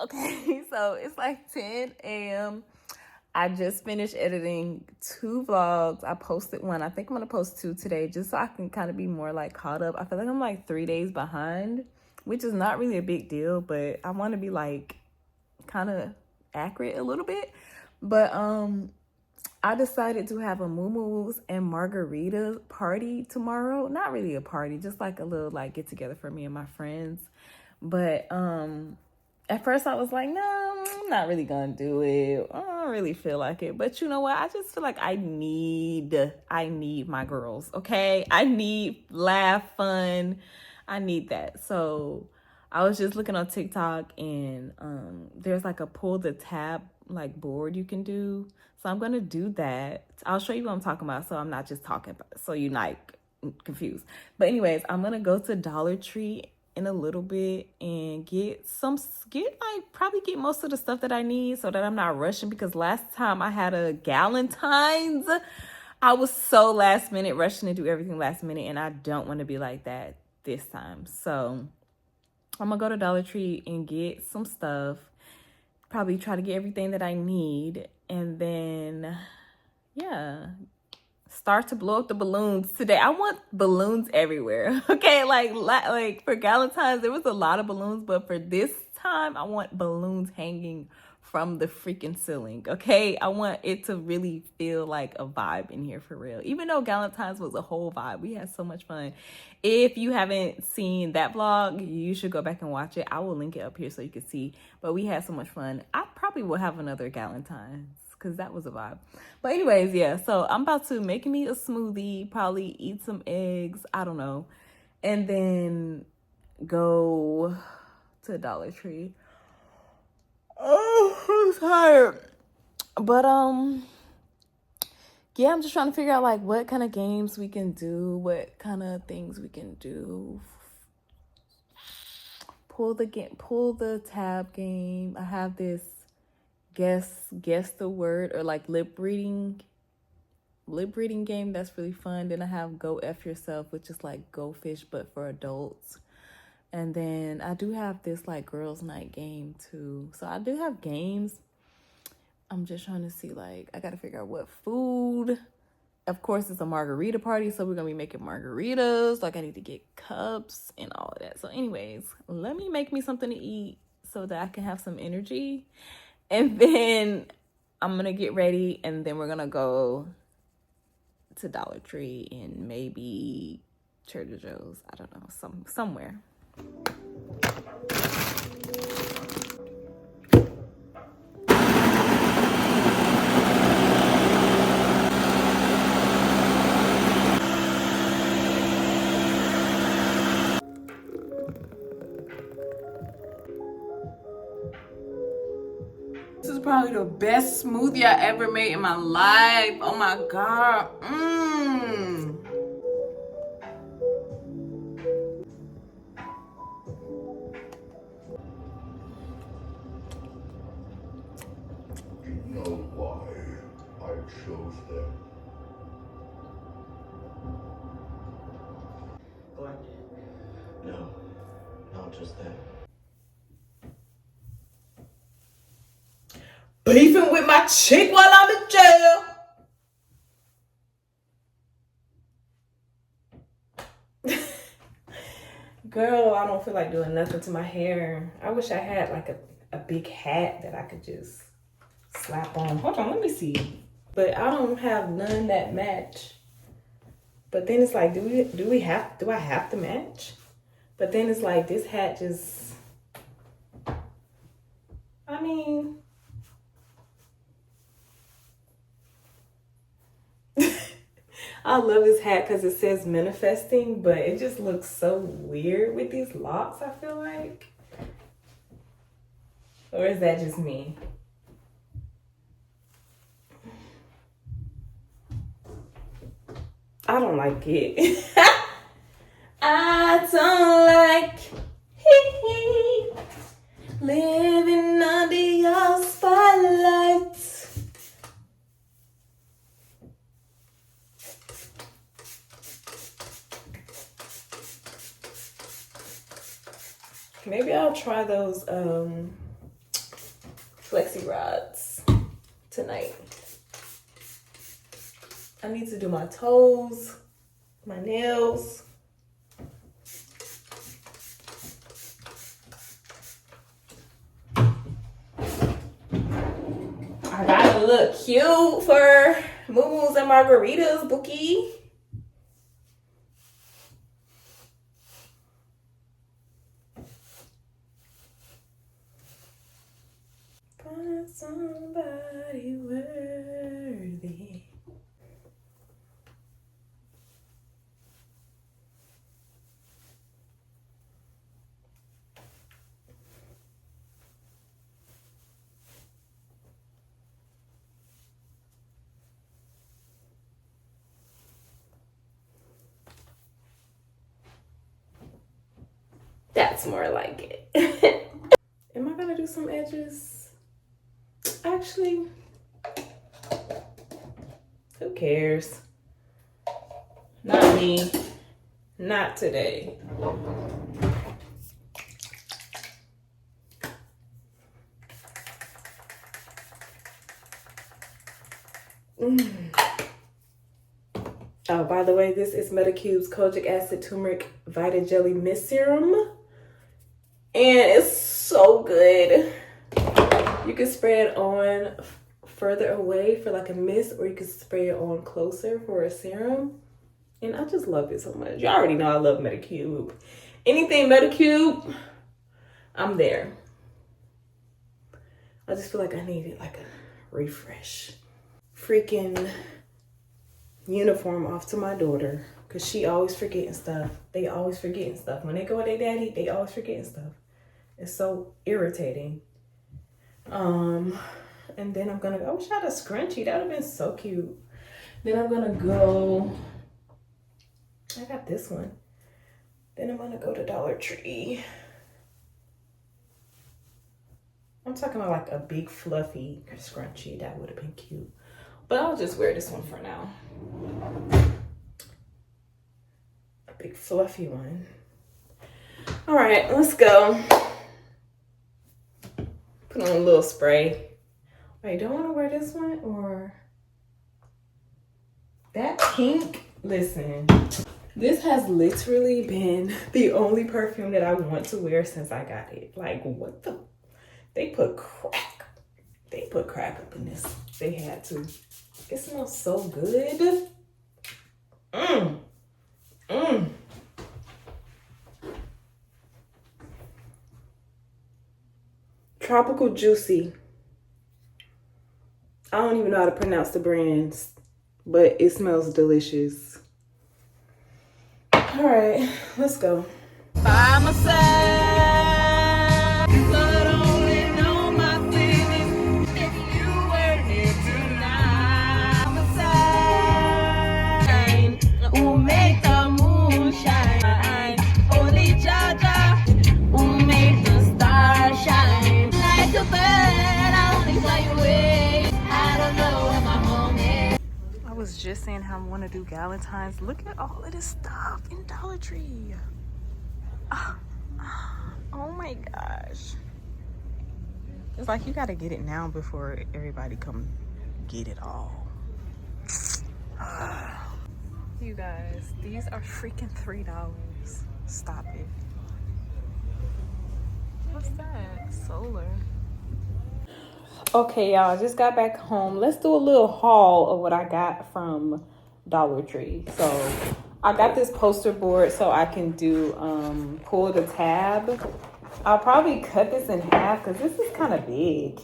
Okay, so it's like 10 a.m. I just finished editing 2 vlogs. I posted one. I think I'm gonna post 2 today just so I can kind of be more like caught up. I feel like I'm like 3 days behind, which is not really a big deal, but I want to be like kind of accurate a little bit. But I decided to have a moos and margarita party tomorrow. Not really a party, just like a little like get together for me and my friends. But at first I was like, no, I'm not really gonna do it. I don't really feel like it. But you know what? I just feel like I need my girls, okay? I need laugh, fun. I need that. So I was just looking on TikTok and there's like a pull the tab like board you can do. So I'm gonna do that. I'll show you what I'm talking about so I'm not just talking about so you're like confused. But anyways, I'm gonna go to Dollar Tree in a little bit and get probably get most of the stuff that I need so that I'm not rushing, because last time I had a Galentine's, I was so last minute rushing to do everything last minute, and I don't want to be like that this time. So I'm gonna go to Dollar Tree and get some stuff, probably try to get everything that I need, and then yeah, start to blow up the balloons today. I want balloons everywhere. Okay, like for Galentine's there was a lot of balloons, but for this time I want balloons hanging from the freaking ceiling. Okay, I want it to really feel like a vibe in here for real. Even though Galentine's was a whole vibe, we had so much fun. If you haven't seen that vlog, you should go back and watch it. I will link it up here so you can see. But we had so much fun. I probably will have another Galentine's because that was a vibe. But anyways, yeah, so I'm about to make me a smoothie, probably eat some eggs, I don't know, and then go to Dollar Tree. Oh, I'm tired. But yeah, I'm just trying to figure out like what kind of games we can do, what kind of things we can do. Pull the tab game. I have this guess the word, or like lip reading game that's really fun. Then I have Go F Yourself, which is like Go Fish but for adults. And then I do have this like girls night game too. So I do have games. I'm just trying to see, like, I gotta figure out what food. Of course, it's a margarita party, so we're gonna be making margaritas. Like, I need to get cups and all of that. So anyways, let me make me something to eat so that I can have some energy. And then I'm gonna get ready, and then we're gonna go to Dollar Tree and maybe Trader Joe's. I don't know, somewhere. This is probably the best smoothie I ever made in my life. Oh my God. You know why I chose them? What? No, not just that. Beefing with my chick while I'm in jail. Girl, I don't feel like doing nothing to my hair. I wish I had like a big hat that I could just slap on. Hold on, let me see. But I don't have none that match. But then it's like, do I have to match? But then it's like, this hat just, I mean, I love this hat because it says manifesting, but it just looks so weird with these locks, I feel like. Or is that just me? I don't like it. I don't like living under your spotlight. Maybe I'll try those flexi rods tonight. I need to do my toes, my nails. I gotta look cute for moos and margaritas, Bookie. Find somebody worthy. That's more like it. Am I gonna do some edges? Actually, who cares? Not me. Not today. Oh, by the way, this is Medicube's Kojic Acid Turmeric Vita Jelly Mist Serum. And it's so good. You can spray it on further away for like a mist, or you can spray it on closer for a serum. And I just love it so much. You already know I love Medicube. Anything Medicube, I'm there. I just feel like I needed like a refresh. Freaking uniform off to my daughter, because she always forgetting stuff. They always forgetting stuff. When they go with their daddy, they always forgetting stuff. It's so irritating. And then I'm gonna, I wish I had a scrunchie. That would have been so cute. Then I'm gonna go, I got this one. Then I'm gonna go to Dollar Tree. I'm talking about like a big fluffy scrunchie. That would have been cute. But I'll just wear this one for now. A big fluffy one. All right, let's go. Put on a little spray. Wait, do I want to wear this one or that pink? Listen, this has literally been the only perfume that I want to wear since I got it. Like, what the? They put crack. They put crack up in this. They had to. It smells so good. Tropical Juicy. I don't even know how to pronounce the brands, but it smells delicious. All right, let's go. By myself, but only know my feelings if you were here tonight. By myself, who make the moon shine? Only Jaja, who make the stars shine. Like a bird, I only fly away. I don't know where my home is. I was just saying how I want to do Galentine's. Look at all of this stuff in Dollar Tree. Oh my gosh. It's like you gotta get it now before everybody come get it all. You guys, these are freaking $3. Stop it. What's that? Solar. Okay, y'all, I just got back home. Let's do a little haul of what I got from Dollar Tree. So I got this poster board so I can do pull the tab. I'll probably cut this in half because this is kind of big.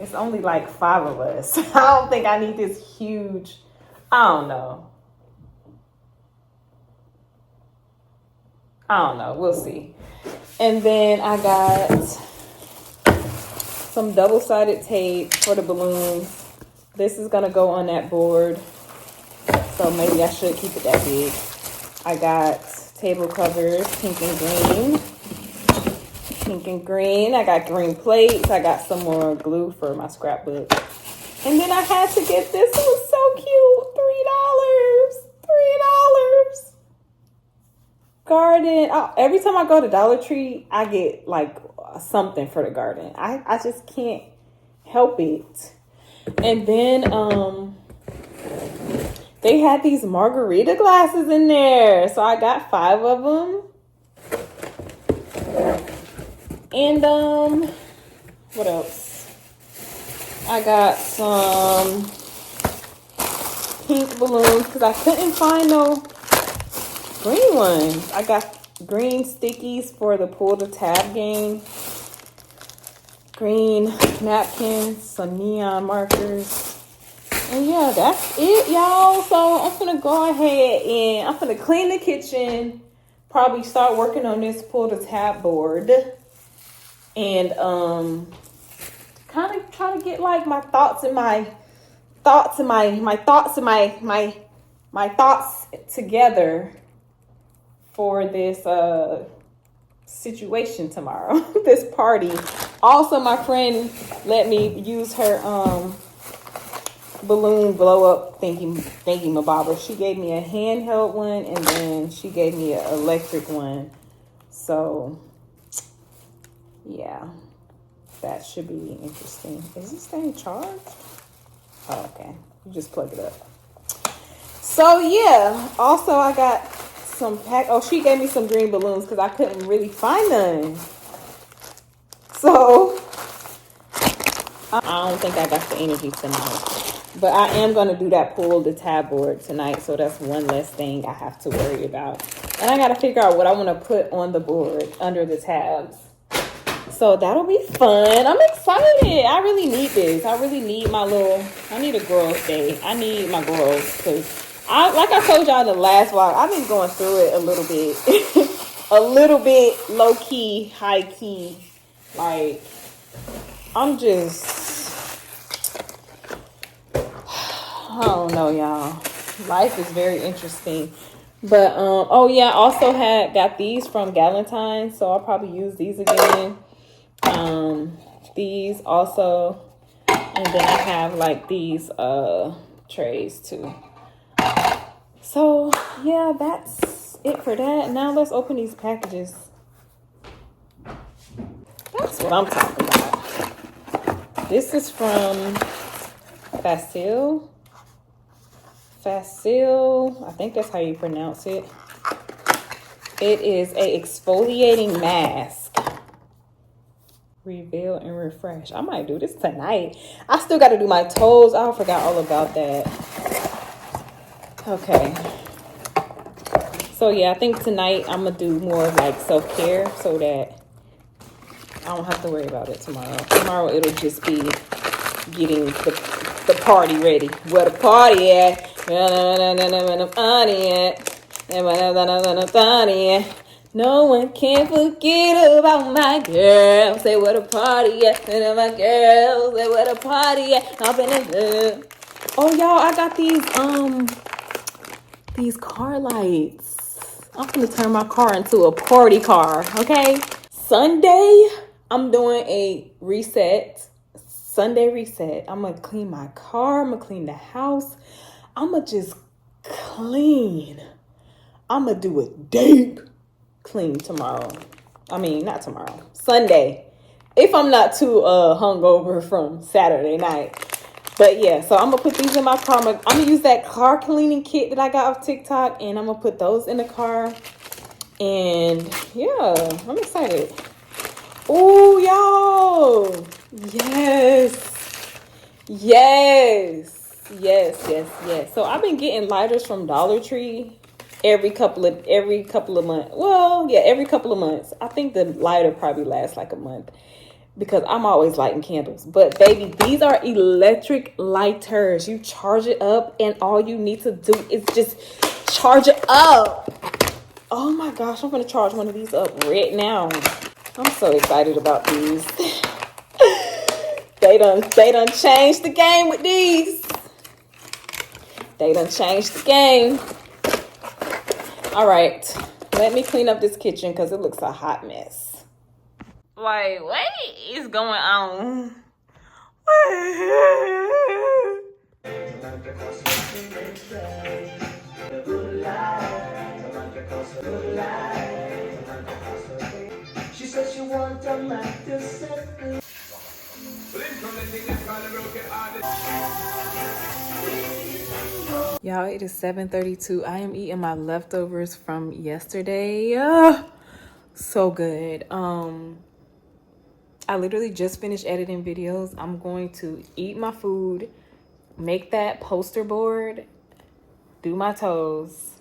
It's only like 5 of us. I don't think I need this huge. I don't know. We'll see. And then I got some double-sided tape for the balloons. This is gonna go on that board, so maybe I should keep it that big. I got table covers, pink and green. I got green plates. I got some more glue for my scrapbook. And then I had to get this. It was so cute. $3. garden. Every time I go to Dollar Tree, I get like something for the garden. I just can't help it. And then they had these margarita glasses in there, so I got 5 of them. And what else? I got some pink balloons because I couldn't find no green ones. I got green stickies for the pull the tab game, green napkins, some neon markers, and yeah, that's it, y'all. So I'm gonna go ahead and I'm gonna clean the kitchen, probably start working on this pull the tab board, and kind of try to get like my thoughts together for this situation tomorrow. This party. Also, my friend let me use her balloon blow up thingy mabobber. She gave me a handheld one, and then she gave me an electric one. So yeah, that should be interesting. Is this thing charged? Oh, okay. You just plug it up. So yeah, also I got some she gave me some green balloons because I couldn't really find none. So I don't think I got the energy tonight. But I am going to do that pull the tab board tonight. So that's one less thing I have to worry about. And I got to figure out what I want to put on the board under the tabs. So that'll be fun. I'm excited. I really need this. I really need I need a girls' day. I need my girls because like I told y'all in the last vlog, I've been going through it a little bit. A little bit low key, high key. Like, I'm just, I don't know, y'all. Life is very interesting. But, oh yeah, I also got these from Galentine's, so I'll probably use these again. These also, and then I have like these trays too. So yeah, that's it for that. Now let's open these packages. That's what I'm talking about. This is from Festive. I think that's how you pronounce it. It is a exfoliating mask. Reveal and refresh. I might do this tonight. I still got to do my toes. I forgot all about that. Okay. So yeah, I think tonight I'm going to do more of like self-care so that I don't have to worry about it tomorrow. Tomorrow it'll just be getting the party ready. Where the party at? No one can forget about my girl. Say where the party at? And my girl, say where the party at? Up in the oh y'all, I got these car lights. I'm gonna turn my car into a party car, okay? Sunday, I'm doing a reset. Sunday reset. I'm gonna clean my car. I'm gonna clean the house. I'm gonna just clean. I'm gonna do a deep clean tomorrow. I mean, not tomorrow. Sunday. If I'm not too hungover from Saturday night. But yeah, so I'm gonna put these in my car. I'm gonna use that car cleaning kit that I got off TikTok, and I'm gonna put those in the car. And yeah, I'm excited. Oh, y'all. Yes. So I've been getting lighters from Dollar Tree every couple of months. Well, yeah, every couple of months. I think the lighter probably lasts like a month because I'm always lighting candles. But baby, these are electric lighters. You charge it up and all you need to do is just charge it up. Oh my gosh, I'm gonna charge one of these up right now. I'm so excited about these. They done changed the game with these. They done changed the game. All right, let me clean up this kitchen because it looks a hot mess. Like, what is going on? Good life. Y'all, it is 7:32. I am eating my leftovers from yesterday. So good. I literally just finished editing videos. I'm going to eat my food, make that poster board, do my toes.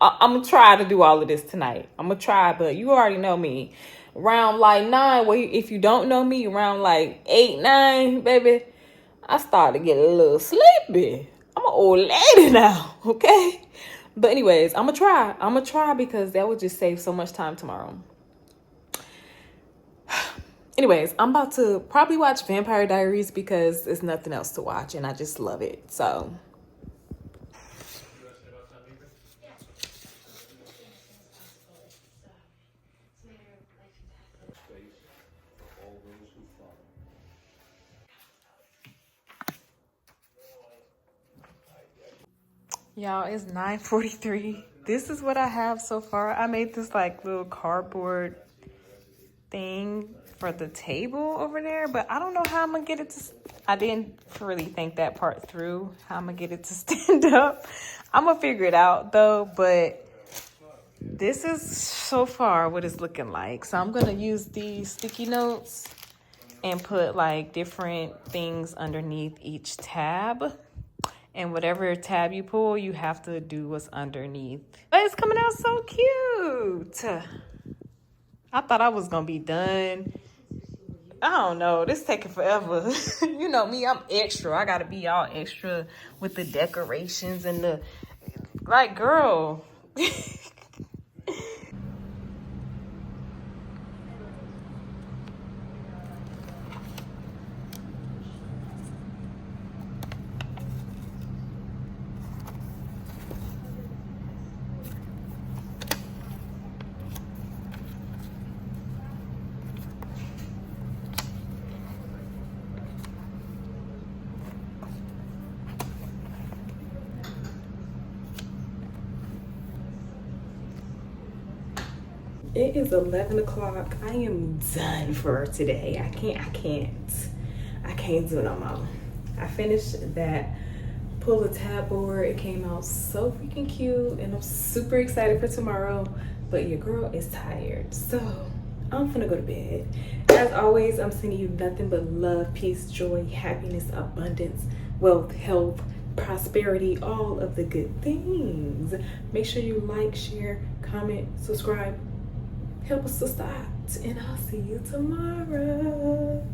I'm gonna try to do all of this tonight. I'm gonna try, but you already know me. Around like 9, well, if you don't know me, around like 8, 9, baby, I start to get a little sleepy. I'm an old lady now, okay? But anyways, I'm gonna try because that would just save so much time tomorrow. Anyways, I'm about to probably watch Vampire Diaries because there's nothing else to watch and I just love it. So y'all, it's 9:43. This is what I have so far. I made this like little cardboard thing for the table over there, but I don't know how I'm gonna get it to, I didn't really think that part through, how I'm gonna get it to stand up. I'm gonna figure it out though, but this is so far what it's looking like. So I'm gonna use these sticky notes and put like different things underneath each tab. And whatever tab you pull, you have to do what's underneath. But it's coming out so cute. I thought I was gonna be done. I don't know, this taking forever. You know me, I'm extra. I gotta be all extra with the decorations and the, like, girl. It is 11 o'clock. I am done for today. I can't do no more. I finished that pull a tab board. It came out so freaking cute and I'm super excited for tomorrow, but your girl is tired. So I'm gonna go to bed. As always, I'm sending you nothing but love, peace, joy, happiness, abundance, wealth, health, prosperity, all of the good things. Make sure you like, share, comment, subscribe. Help us to start, and I'll see you tomorrow.